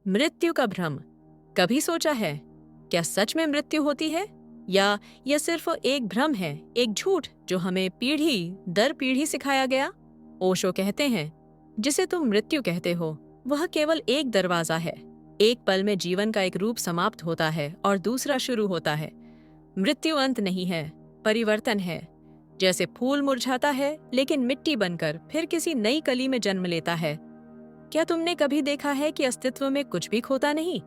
मृत्यु का भ्रम। कभी सोचा है, क्या सच में मृत्यु होती है, या यह सिर्फ एक भ्रम है, एक झूठ जो हमें पीढ़ी दर पीढ़ी सिखाया गया? ओशो कहते हैं, जिसे तुम मृत्यु कहते हो वह केवल एक दरवाजा है। एक पल में जीवन का एक रूप समाप्त होता है और दूसरा शुरू होता है। मृत्यु अंत नहीं है, परिवर्तन है। जैसे फूल मुरझाता है लेकिन मिट्टी बनकर फिर किसी नई कली में जन्म लेता है। क्या तुमने कभी देखा है कि अस्तित्व में कुछ भी खोता नहीं?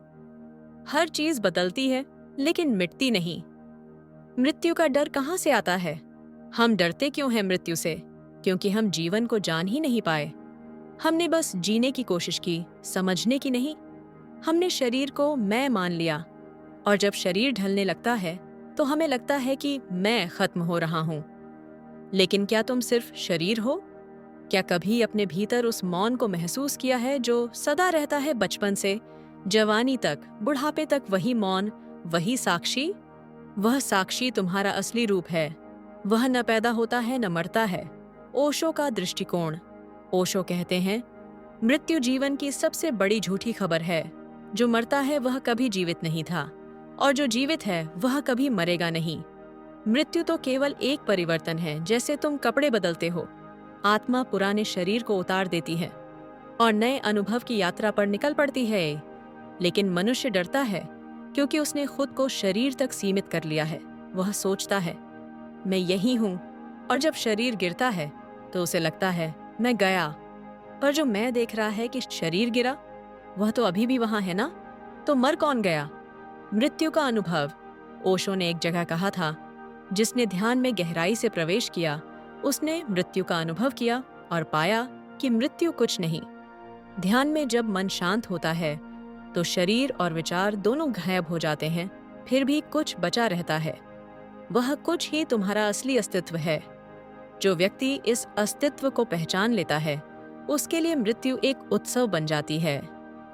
हर चीज बदलती है लेकिन मिटती नहीं। मृत्यु का डर कहाँ से आता है? हम डरते क्यों हैं मृत्यु से? क्योंकि हम जीवन को जान ही नहीं पाए। हमने बस जीने की कोशिश की, समझने की नहीं। हमने शरीर को मैं मान लिया, और जब शरीर ढलने लगता है तो हमें लगता है कि मैं खत्म हो रहा हूं। लेकिन क्या तुम सिर्फ शरीर हो? क्या कभी अपने भीतर उस मौन को महसूस किया है जो सदा रहता है, बचपन से जवानी तक, बुढ़ापे तक? वही मौन, वही साक्षी। वह साक्षी तुम्हारा असली रूप है। वह न पैदा होता है न मरता है। ओशो का दृष्टिकोण। ओशो कहते हैं, मृत्यु जीवन की सबसे बड़ी झूठी खबर है। जो मरता है वह कभी जीवित नहीं था, और जो जीवित है वह कभी मरेगा नहीं। मृत्यु तो केवल एक परिवर्तन है। जैसे तुम कपड़े बदलते हो, आत्मा पुराने शरीर को उतार देती है और नए अनुभव की यात्रा पर निकल पड़ती है। लेकिन मनुष्य डरता है क्योंकि उसने खुद को शरीर तक सीमित कर लिया है। वह सोचता है, मैं यही हूं, और जब शरीर गिरता है तो उसे लगता है, मैं गया। पर जो मैं देख रहा है कि शरीर गिरा, वह तो अभी भी वहां है ना। तो मर कौन गया? मृत्यु का अनुभव। ओशो ने एक जगह कहा था, जिसने ध्यान में गहराई से प्रवेश किया उसने मृत्यु का अनुभव किया और पाया कि मृत्यु कुछ नहीं। ध्यान में जब मन शांत होता है तो शरीर और विचार दोनों गायब हो जाते हैं, फिर भी कुछ बचा रहता है। वह कुछ ही तुम्हारा असली अस्तित्व है। जो व्यक्ति इस अस्तित्व को पहचान लेता है, उसके लिए मृत्यु एक उत्सव बन जाती है।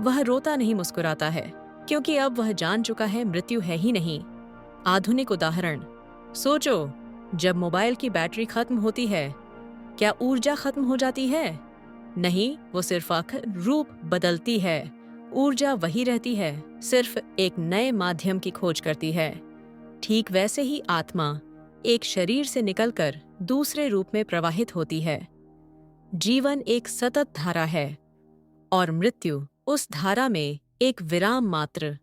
वह रोता नहीं, मुस्कुराता है, क्योंकि अब वह जान चुका है मृत्यु है ही नहीं। आधुनिक उदाहरण। सोचो, जब मोबाइल की बैटरी खत्म होती है, क्या ऊर्जा खत्म हो जाती है? नहीं, वो सिर्फ आखिर रूप बदलती है। ऊर्जा वही रहती है, सिर्फ एक नए माध्यम की खोज करती है। ठीक वैसे ही आत्मा एक शरीर से निकलकर दूसरे रूप में प्रवाहित होती है। जीवन एक सतत धारा है और मृत्यु उस धारा में एक विराम मात्र।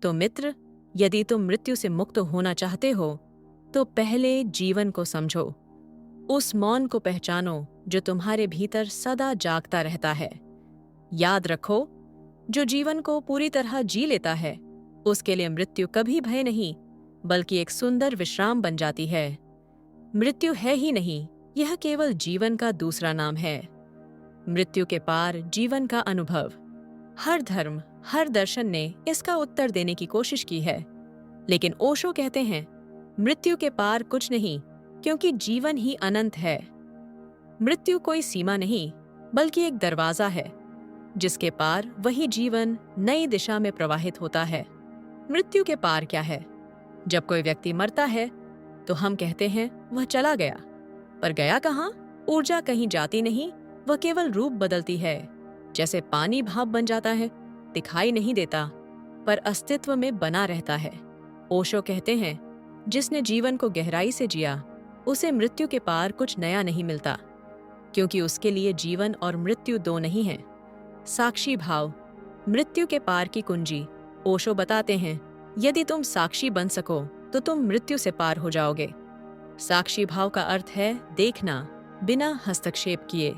तो मित्र, यदि तुम मृत्यु से मुक्त होना चाहते हो तो पहले जीवन को समझो। उस मौन को पहचानो जो तुम्हारे भीतर सदा जागता रहता है। याद रखो, जो जीवन को पूरी तरह जी लेता है उसके लिए मृत्यु कभी भय नहीं, बल्कि एक सुंदर विश्राम बन जाती है। मृत्यु है ही नहीं, यह केवल जीवन का दूसरा नाम है। मृत्यु के पार जीवन का अनुभव। हर धर्म, हर दर्शन ने इसका उत्तर देने की कोशिश की है, लेकिन ओशो कहते हैं, मृत्यु के पार कुछ नहीं, क्योंकि जीवन ही अनंत है। मृत्यु कोई सीमा नहीं, बल्कि एक दरवाजा है, जिसके पार वही जीवन नई दिशा में प्रवाहित होता है। मृत्यु के पार क्या है? जब कोई व्यक्ति मरता है तो हम कहते हैं वह चला गया, पर गया कहाँ? ऊर्जा कहीं जाती नहीं, वह केवल रूप बदलती है। जैसे पानी भाप बन जाता है, दिखाई नहीं देता, पर अस्तित्व में बना रहता है। ओशो कहते हैं, जिसने जीवन को गहराई से जिया उसे मृत्यु के पार कुछ नया नहीं मिलता, क्योंकि उसके लिए जीवन और मृत्यु दो नहीं हैं। साक्षी भाव, मृत्यु के पार की कुंजी। ओशो बताते हैं, यदि तुम साक्षी बन सको तो तुम मृत्यु से पार हो जाओगे। साक्षी भाव का अर्थ है देखना बिना हस्तक्षेप किए।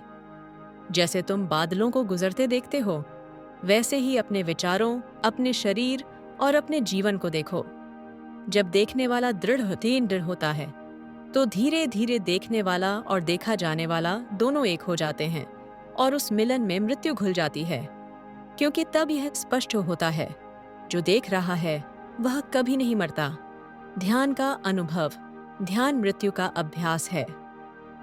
जैसे तुम बादलों को गुजरते देखते हो, वैसे ही अपने विचारों, अपने शरीर और अपने जीवन को देखो। जब देखने वाला दृढ़ होता है तो धीरे धीरे देखने वाला और देखा जाने वाला दोनों एक हो जाते हैं, और उस मिलन में मृत्यु घुल जाती है, क्योंकि तब यह स्पष्ट होता है, जो देख रहा है वह कभी नहीं मरता। ध्यान का अनुभव। ध्यान मृत्यु का अभ्यास है।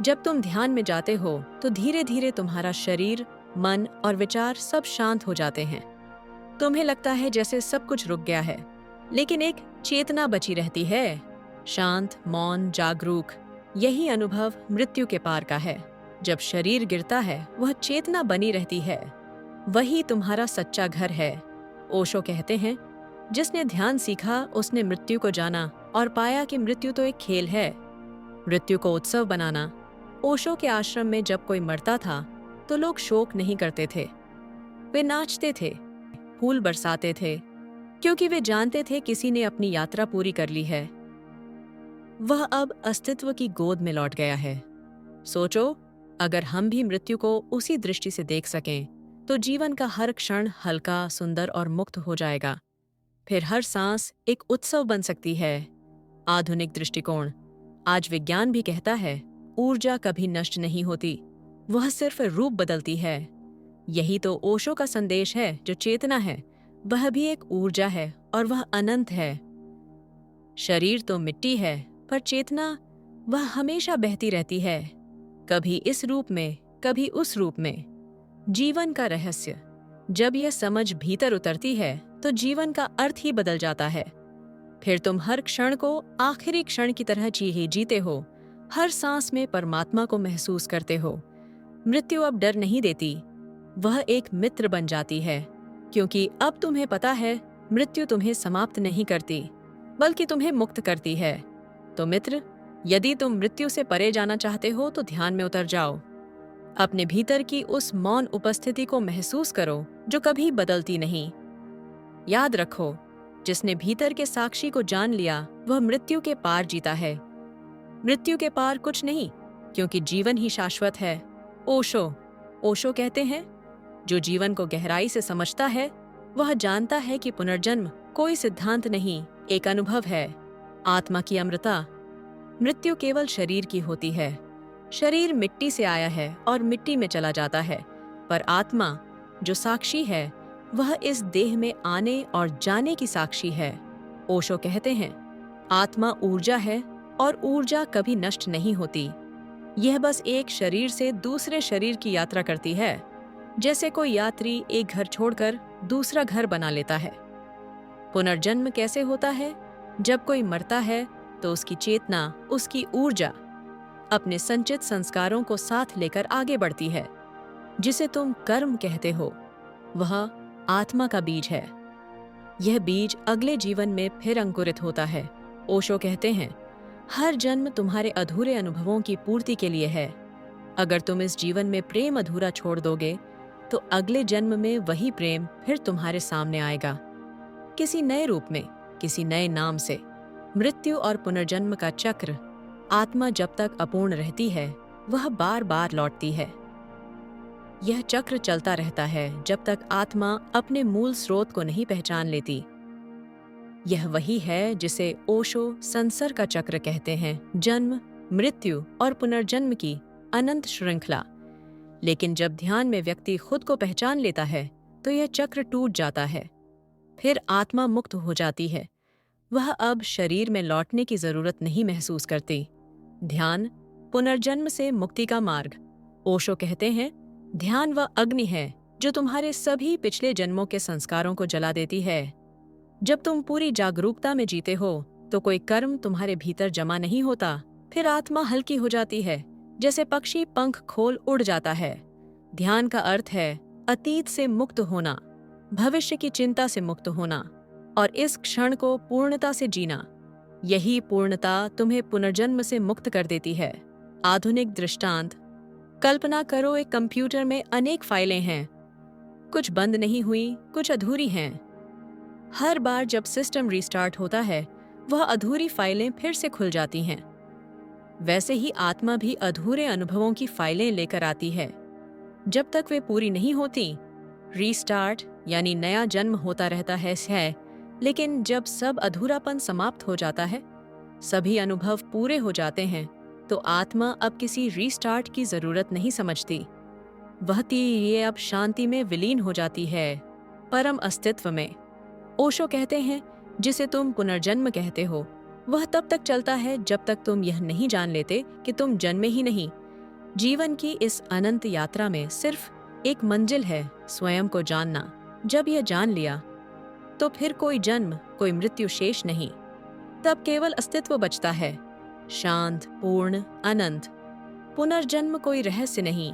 जब तुम ध्यान में जाते हो तो धीरे धीरे तुम्हारा शरीर, मन और विचार सब शांत हो जाते हैं। तुम्हें लगता है जैसे सब कुछ रुक गया है, लेकिन एक चेतना बची रहती है, शांत, मौन, जागरूक। यही अनुभव मृत्यु के पार का है। जब शरीर गिरता है वह चेतना बनी रहती है। वही तुम्हारा सच्चा घर है। ओशो कहते हैं, जिसने ध्यान सीखा उसने मृत्यु को जाना और पाया कि मृत्यु तो एक खेल है, मृत्यु को उत्सव बनाना। ओशो के आश्रम में जब कोई मरता था तो लोग शोक नहीं करते थे, वे नाचते थे, फूल बरसाते थे, क्योंकि वे जानते थे किसी ने अपनी यात्रा पूरी कर ली है। वह अब अस्तित्व की गोद में लौट गया है। सोचो, अगर हम भी मृत्यु को उसी दृष्टि से देख सकें तो जीवन का हर क्षण हल्का, सुंदर और मुक्त हो जाएगा। फिर हर सांस एक उत्सव बन सकती है। आधुनिक दृष्टिकोण, आज विज्ञान भी कहता है, ऊर्जा कभी नष्ट नहीं होती, वह सिर्फ रूप बदलती है। यही तो ओशो का संदेश है, जो चेतना है वह भी एक ऊर्जा है और वह अनंत है। शरीर तो मिट्टी है, पर चेतना वह हमेशा बहती रहती है, कभी इस रूप में, कभी उस रूप में। जीवन का रहस्य, जब यह समझ भीतर उतरती है तो जीवन का अर्थ ही बदल जाता है। फिर तुम हर क्षण को आखिरी क्षण की तरह जीते हो, हर सांस में परमात्मा को महसूस करते हो। मृत्यु अब डर नहीं देती, वह एक मित्र बन जाती है, क्योंकि अब तुम्हें पता है मृत्यु तुम्हें समाप्त नहीं करती, बल्कि तुम्हें मुक्त करती है। तो मित्र, यदि तुम मृत्यु से परे जाना चाहते हो तो ध्यान में उतर जाओ। अपने भीतर की उस मौन उपस्थिति को महसूस करो जो कभी बदलती नहीं। याद रखो, जिसने भीतर के साक्षी को जान लिया वह मृत्यु के पार जीता है। मृत्यु के पार कुछ नहीं, क्योंकि जीवन ही शाश्वत है। ओशो कहते हैं, जो जीवन को गहराई से समझता है वह जानता है कि पुनर्जन्म कोई सिद्धांत नहीं, एक अनुभव है। आत्मा की अमृता। मृत्यु केवल शरीर की होती है। शरीर मिट्टी से आया है और मिट्टी में चला जाता है, पर आत्मा जो साक्षी है वह इस देह में आने और जाने की साक्षी है। ओशो कहते हैं, आत्मा ऊर्जा है और ऊर्जा कभी नष्ट नहीं होती। यह बस एक शरीर से दूसरे शरीर की यात्रा करती है, जैसे कोई यात्री एक घर छोड़कर दूसरा घर बना लेता है। पुनर्जन्म कैसे होता है? जब कोई मरता है तो उसकी चेतना, उसकी ऊर्जा अपने संचित संस्कारों को साथ लेकर आगे बढ़ती है। जिसे तुम कर्म कहते हो, वह आत्मा का बीज है। यह बीज अगले जीवन में फिर अंकुरित होता है। ओशो कहते हैं, हर जन्म तुम्हारे अधूरे अनुभवों की पूर्ति के लिए है। अगर तुम इस जीवन में प्रेम अधूरा छोड़ दोगे तो अगले जन्म में वही प्रेम फिर तुम्हारे सामने आएगा, किसी नए रूप में, किसी नए नाम से। मृत्यु और पुनर्जन्म का चक्र, आत्मा जब तक अपूर्ण रहती है वह बार बार लौटती है। यह चक्र चलता रहता है जब तक आत्मा अपने मूल स्रोत को नहीं पहचान लेती। यह वही है जिसे ओशो संसर का चक्र कहते हैं, जन्म, मृत्यु और पुनर्जन्म की अनंत श्रृंखला। लेकिन जब ध्यान में व्यक्ति खुद को पहचान लेता है तो यह चक्र टूट जाता है। फिर आत्मा मुक्त हो जाती है, वह अब शरीर में लौटने की जरूरत नहीं महसूस करती। ध्यान, पुनर्जन्म से मुक्ति का मार्ग। ओशो कहते हैं, ध्यान वह अग्नि है जो तुम्हारे सभी पिछले जन्मों के संस्कारों को जला देती है। जब तुम पूरी जागरूकता में जीते हो तो कोई कर्म तुम्हारे भीतर जमा नहीं होता। फिर आत्मा हल्की हो जाती है, जैसे पक्षी पंख खोल उड़ जाता है। ध्यान का अर्थ है अतीत से मुक्त होना, भविष्य की चिंता से मुक्त होना और इस क्षण को पूर्णता से जीना। यही पूर्णता तुम्हें पुनर्जन्म से मुक्त कर देती है। आधुनिक दृष्टांत, कल्पना करो एक कंप्यूटर में अनेक फाइलें हैं, कुछ बंद नहीं हुई, कुछ अधूरी हैं। हर बार जब सिस्टम रीस्टार्ट होता है वह अधूरी फाइलें फिर से खुल जाती हैं। वैसे ही आत्मा भी अधूरे अनुभवों की फाइलें लेकर आती है। जब तक वे पूरी नहीं होती, रीस्टार्ट यानी नया जन्म होता रहता है। लेकिन जब सब अधूरापन समाप्त हो जाता है, सभी अनुभव पूरे हो जाते हैं, तो आत्मा अब किसी रीस्टार्ट की जरूरत नहीं समझती। वह ये अब शांति में विलीन हो जाती है, परम अस्तित्व में। ओशो कहते हैं, जिसे तुम पुनर्जन्म कहते हो वह तब तक चलता है जब तक तुम यह नहीं जान लेते कि तुम जन्मे ही नहीं। जीवन की इस अनंत यात्रा में सिर्फ एक मंजिल है, स्वयं को जानना। जब यह जान लिया तो फिर कोई जन्म, कोई मृत्यु शेष नहीं। तब केवल अस्तित्व बचता है, शांत, पूर्ण, अनंत। पुनर्जन्म कोई रहस्य नहीं,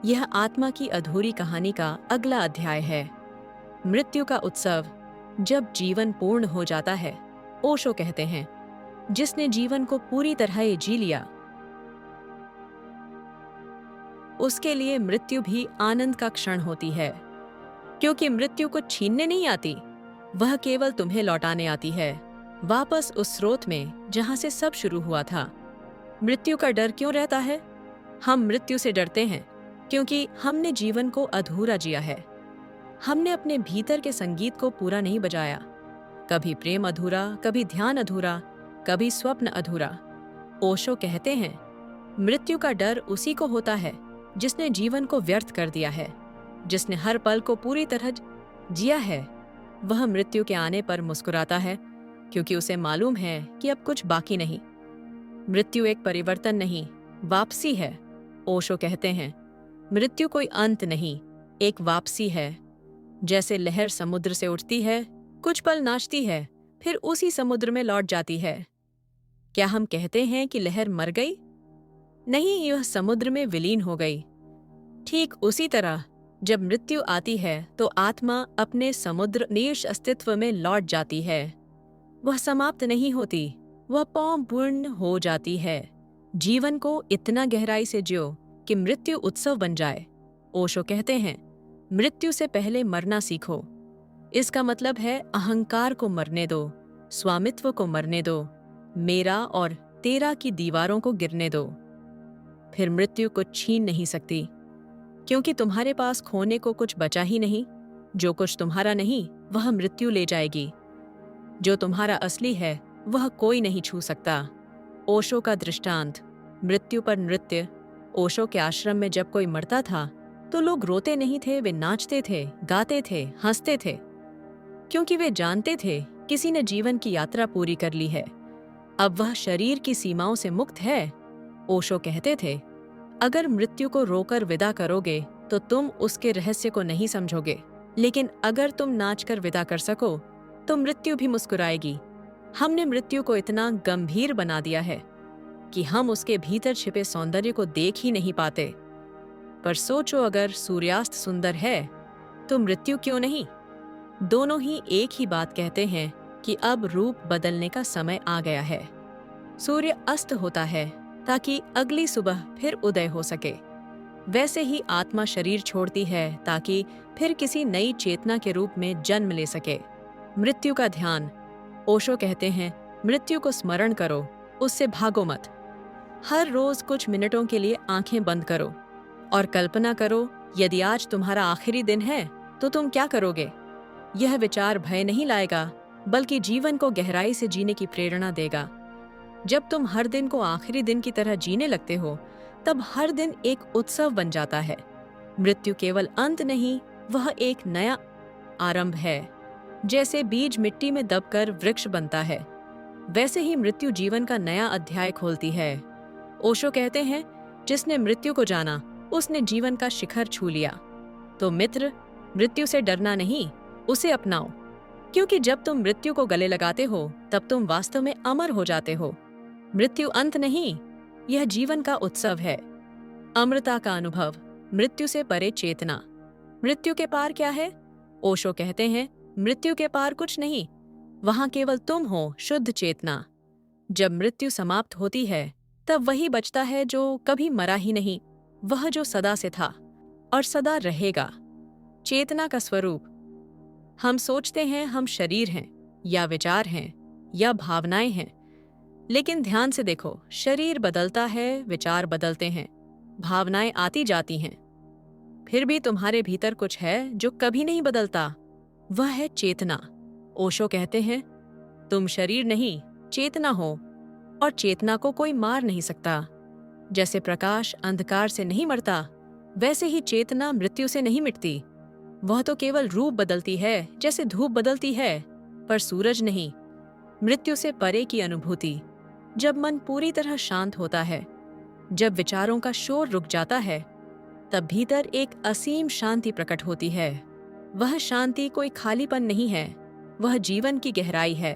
यह आत्मा की अधूरी कहानी का अगला अध्याय है। मृत्यु का उत्सव जब जीवन पूर्ण हो जाता है, ओशो कहते हैं, जिसने जीवन को पूरी तरह ही जी लिया, उसके लिए मृत्यु भी आनंद का क्षण होती है, क्योंकि मृत्यु को छीनने नहीं आती, वह केवल तुम्हें लौटाने आती है, वापस उस स्रोत में जहां से सब शुरू हुआ था। मृत्यु का डर क्यों रहता है? हम मृत्यु से डरते हैं क्योंकि हमने जीवन को अधूरा जिया है। हमने अपने भीतर के संगीत को पूरा नहीं बजाया। कभी प्रेम अधूरा, कभी ध्यान अधूरा, कभी स्वप्न अधूरा। ओशो कहते हैं, मृत्यु का डर उसी को होता है जिसने जीवन को व्यर्थ कर दिया है, जिसने हर पल को पूरी तरह जिया है। वह मृत्यु के आने पर मुस्कुराता है क्योंकि उसे मालूम है कि अब कुछ बाकी नहीं। मृत्यु एक परिवर्तन नहीं, वापसी है। ओशो कहते हैं, मृत्यु कोई अंत नहीं, एक वापसी है। जैसे लहर समुद्र से उठती है, कुछ पल नाचती है, फिर उसी समुद्र में लौट जाती है। क्या हम कहते हैं कि लहर मर गई? नहीं, यह समुद्र में विलीन हो गई। ठीक उसी तरह जब मृत्यु आती है तो आत्मा अपने समुद्र नीश अस्तित्व में लौट जाती है। वह समाप्त नहीं होती, वह पूर्ण हो जाती है। जीवन को इतना गहराई से जियो कि मृत्यु उत्सव बन जाए। ओशो कहते हैं, मृत्यु से पहले मरना सीखो। इसका मतलब है अहंकार को मरने दो, स्वामित्व को मरने दो, मेरा और तेरा की दीवारों को गिरने दो। फिर मृत्यु कुछ छीन नहीं सकती, क्योंकि तुम्हारे पास खोने को कुछ बचा ही नहीं। जो कुछ तुम्हारा नहीं, वह मृत्यु ले जाएगी। जो तुम्हारा असली है, वह कोई नहीं छू सकता। ओशो का दृष्टांत, मृत्यु पर नृत्य। ओशो के आश्रम में जब कोई मरता था तो लोग रोते नहीं थे, वे नाचते थे, गाते थे, हंसते थे, क्योंकि वे जानते थे किसी ने जीवन की यात्रा पूरी कर ली है। अब वह शरीर की सीमाओं से मुक्त है। ओशो कहते थे, अगर मृत्यु को रोकर विदा करोगे तो तुम उसके रहस्य को नहीं समझोगे, लेकिन अगर तुम नाचकर विदा कर सको तो मृत्यु भी मुस्कुराएगी। हमने मृत्यु को इतना गंभीर बना दिया है कि हम उसके भीतर छिपे सौंदर्य को देख ही नहीं पाते। पर सोचो, अगर सूर्यास्त सुंदर है तो मृत्यु क्यों नहीं? दोनों ही एक ही बात कहते हैं कि अब रूप बदलने का समय आ गया है। सूर्य अस्त होता है ताकि अगली सुबह फिर उदय हो सके। वैसे ही आत्मा शरीर छोड़ती है ताकि फिर किसी नई चेतना के रूप में जन्म ले सके। मृत्यु का ध्यान। ओशो कहते हैं, मृत्यु को स्मरण करो, उससे भागो मत। हर रोज कुछ मिनटों के लिए आंखें बंद करो और कल्पना करो, यदि आज तुम्हारा आखिरी दिन है तो तुम क्या करोगे। यह विचार भय नहीं लाएगा, बल्कि जीवन को गहराई से जीने की प्रेरणा देगा। जब तुम हर दिन को आखिरी दिन की तरह जीने लगते हो, तब हर दिन एक उत्सव बन जाता है। मृत्यु केवल अंत नहीं, वह एक नया आरंभ है। जैसे बीज मिट्टी में दबकर वृक्ष बनता है, वैसे ही मृत्यु जीवन का नया अध्याय खोलती है। ओशो कहते हैं, जिसने मृत्यु को जाना, उसने जीवन का शिखर छू लिया। तो मित्र, मृत्यु से डरना नहीं, उसे अपनाओ, क्योंकि जब तुम मृत्यु को गले लगाते हो तब तुम वास्तव में अमर हो जाते हो। मृत्यु अंत नहीं, यह जीवन का उत्सव है। अमरता का अनुभव, मृत्यु से परे चेतना। मृत्यु के पार क्या है? ओशो कहते हैं, मृत्यु के पार कुछ नहीं, वहां केवल तुम हो, शुद्ध चेतना। जब मृत्यु समाप्त होती है तब वही बचता है जो कभी मरा ही नहीं, वह जो सदा से था और सदा रहेगा। चेतना का स्वरूप। हम सोचते हैं हम शरीर हैं, या विचार हैं, या भावनाएं हैं, लेकिन ध्यान से देखो, शरीर बदलता है, विचार बदलते हैं, भावनाएं आती जाती हैं, फिर भी तुम्हारे भीतर कुछ है जो कभी नहीं बदलता, वह है चेतना। ओशो कहते हैं, तुम शरीर नहीं, चेतना हो, और चेतना को कोई मार नहीं सकता। जैसे प्रकाश अंधकार से नहीं मरता, वैसे ही चेतना मृत्यु से नहीं मिटती। वह तो केवल रूप बदलती है, जैसे धूप बदलती है, पर सूरज नहीं। मृत्यु से परे की अनुभूति। जब मन पूरी तरह शांत होता है, जब विचारों का शोर रुक जाता है, तब भीतर एक असीम शांति प्रकट होती है। वह शांति कोई खालीपन नहीं है, वह जीवन की गहराई है।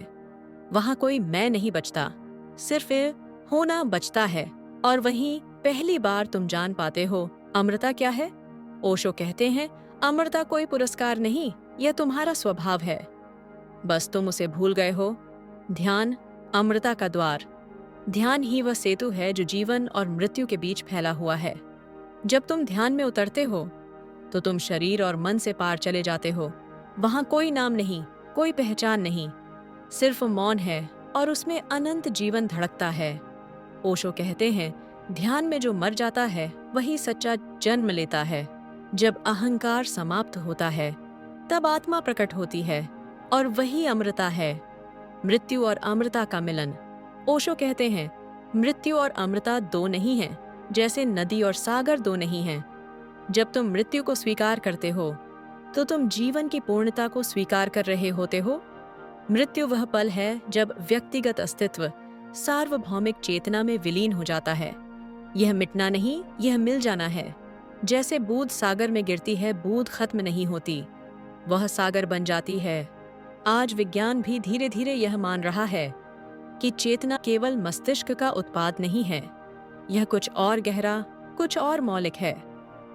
वहां कोई मैं नहीं बचता, सिर्फ होना बचता है, और वहीं पहली बार तुम जान पाते हो अमरता क्या है। ओशो कहते हैं, अमरता कोई पुरस्कार नहीं, यह तुम्हारा स्वभाव है, बस तुम उसे भूल गए हो। ध्यान अमृता का द्वार। ध्यान ही वह सेतु है जो जीवन और मृत्यु के बीच फैला हुआ है। जब तुम ध्यान में उतरते हो तो तुम शरीर और मन से पार चले जाते हो। वहां कोई नाम नहीं, कोई पहचान नहीं, सिर्फ मौन है और उसमें अनंत जीवन धड़कता है। ओशो कहते हैं, ध्यान में जो मर जाता है वही सच्चा जन्म लेता है। जब अहंकार समाप्त होता है तब आत्मा प्रकट होती है और वही अमृता है। मृत्यु और अमृता का मिलन। ओशो कहते हैं, मृत्यु और अमृता दो नहीं हैं, जैसे नदी और सागर दो नहीं हैं। जब तुम मृत्यु को स्वीकार करते हो तो तुम जीवन की पूर्णता को स्वीकार कर रहे होते हो। मृत्यु वह पल है जब व्यक्तिगत अस्तित्व सार्वभौमिक चेतना में विलीन हो जाता है। यह मिटना नहीं, यह मिल जाना है। जैसे बूंद सागर में गिरती है, बूंद खत्म नहीं होती, वह सागर बन जाती है। आज विज्ञान भी धीरे धीरे यह मान रहा है कि चेतना केवल मस्तिष्क का उत्पाद नहीं है, यह कुछ और गहरा, कुछ और मौलिक है।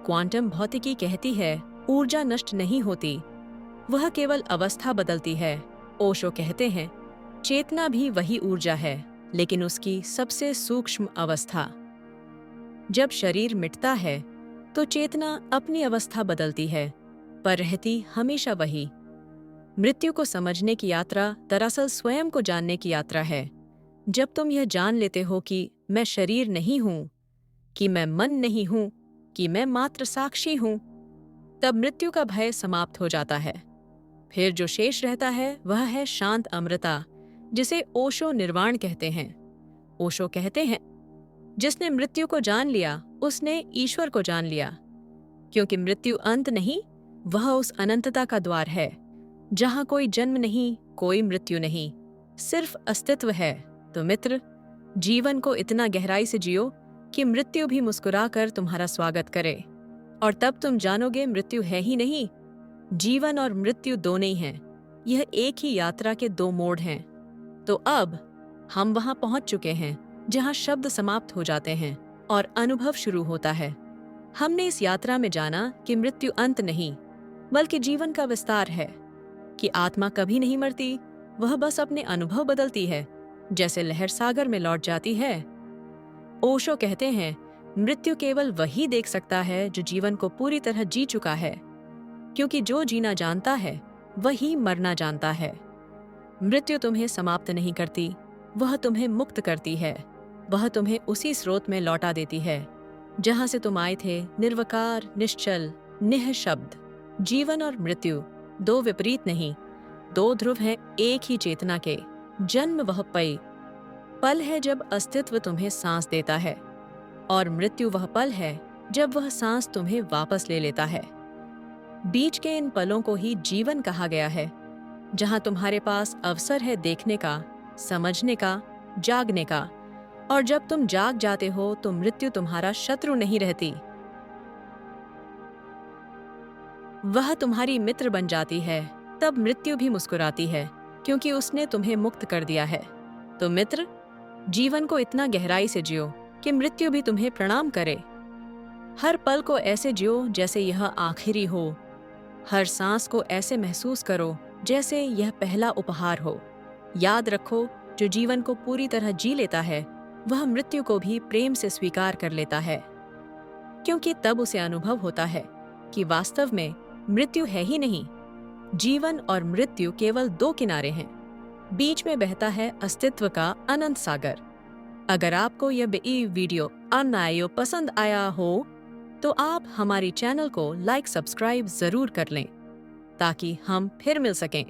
क्वांटम भौतिकी कहती है, ऊर्जा नष्ट नहीं होती, वह केवल अवस्था बदलती है। ओशो कहते हैं, चेतना भी वही ऊर्जा है, लेकिन उसकी सबसे सूक्ष्म अवस्था। जब शरीर मिटता है तो चेतना अपनी अवस्था बदलती है, पर रहती हमेशा वही। मृत्यु को समझने की यात्रा दरअसल स्वयं को जानने की यात्रा है। जब तुम यह जान लेते हो कि मैं शरीर नहीं हूं, कि मैं मन नहीं हूं, कि मैं मात्र साक्षी हूं, तब मृत्यु का भय समाप्त हो जाता है। फिर जो शेष रहता है वह है शांत अमृता, जिसे ओशो निर्वाण कहते हैं। ओशो कहते हैं, जिसने मृत्यु को जान लिया उसने ईश्वर को जान लिया, क्योंकि मृत्यु अंत नहीं, वह उस अनंतता का द्वार है जहां कोई जन्म नहीं, कोई मृत्यु नहीं, सिर्फ अस्तित्व है। तो मित्र, जीवन को इतना गहराई से जियो कि मृत्यु भी मुस्कुराकर तुम्हारा स्वागत करे, और तब तुम जानोगे मृत्यु है ही नहीं, जीवन और मृत्यु दो नहीं हैं, यह एक ही यात्रा के दो मोड़ हैं। तो अब हम वहां पहुंच चुके हैं जहां शब्द समाप्त हो जाते हैं और अनुभव शुरू होता है। हमने इस यात्रा में जाना कि मृत्यु अंत नहीं, बल्कि जीवन का विस्तार है, कि आत्मा कभी नहीं मरती, वह बस अपने अनुभव बदलती है, जैसे लहर सागर में लौट जाती है। ओशो कहते हैं, मृत्यु केवल वही देख सकता है जो जीवन को पूरी तरह जी चुका है, क्योंकि जो जीना जानता है वही मरना जानता है। मृत्यु तुम्हें समाप्त नहीं करती, वह तुम्हें मुक्त करती है। वह तुम्हें उसी स्रोत में लौटा देती है जहां से तुम आए थे, निर्विकार, निश्चल, निःशब्द। जीवन और मृत्यु दो विपरीत नहीं, दो ध्रुव हैं एक ही चेतना के। जन्म वह पल है जब अस्तित्व तुम्हें सांस देता है, और मृत्यु वह पल है जब वह सांस तुम्हें वापस ले लेता है। बीच के इन पलों को ही जीवन कहा गया है, जहां तुम्हारे पास अवसर है देखने का, समझने का, जागने का। और जब तुम जाग जाते हो तो मृत्यु तुम्हारा शत्रु नहीं रहती, वह तुम्हारी मित्र बन जाती है। तब मृत्यु भी मुस्कुराती है, क्योंकि उसने तुम्हें मुक्त कर दिया है। तो मित्र, जीवन को इतना गहराई से जियो कि मृत्यु भी तुम्हें प्रणाम करे। हर पल को ऐसे जियो जैसे यह आखिरी हो। हर सांस को ऐसे महसूस करो जैसे यह पहला उपहार हो। याद रखो, जो जीवन को पूरी तरह जी लेता है वह मृत्यु को भी प्रेम से स्वीकार कर लेता है, क्योंकि तब उसे अनुभव होता है कि वास्तव में मृत्यु है ही नहीं। जीवन और मृत्यु केवल दो किनारे हैं, बीच में बहता है अस्तित्व का अनंत सागर। अगर आपको यह वीडियो अनायो पसंद आया हो तो आप हमारी चैनल को लाइक, सब्सक्राइब जरूर कर लें, ताकि हम फिर मिल सकें।